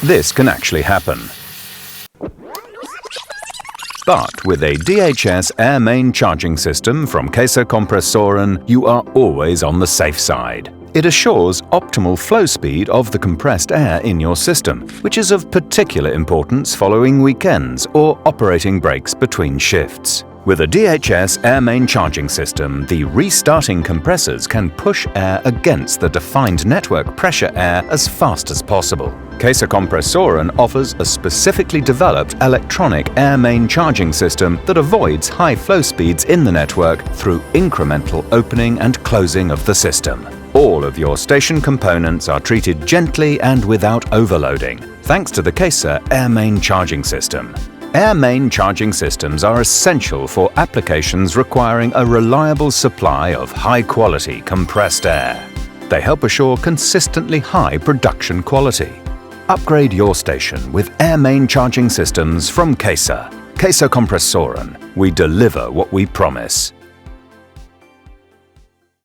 this can actually happen. But with a DHS air main charging system from KAESER Compressors, you are always on the safe side. It assures optimal flow speed of the compressed air in your system, which is of particular importance following weekends or operating breaks between shifts. With a DHS air main charging system, the restarting compressors can push air against the defined network pressure air as fast as possible. KAESER Compressors offers a specifically developed electronic air main charging system that avoids high flow speeds in the network through incremental opening and closing of the system. All of your station components are treated gently and without overloading, thanks to the KAESER air main charging system. Air main charging systems are essential for applications requiring a reliable supply of high-quality compressed air. They help assure consistently high production quality. Upgrade your station with air main charging systems from KAESER. KAESER Compressors. We deliver what we promise.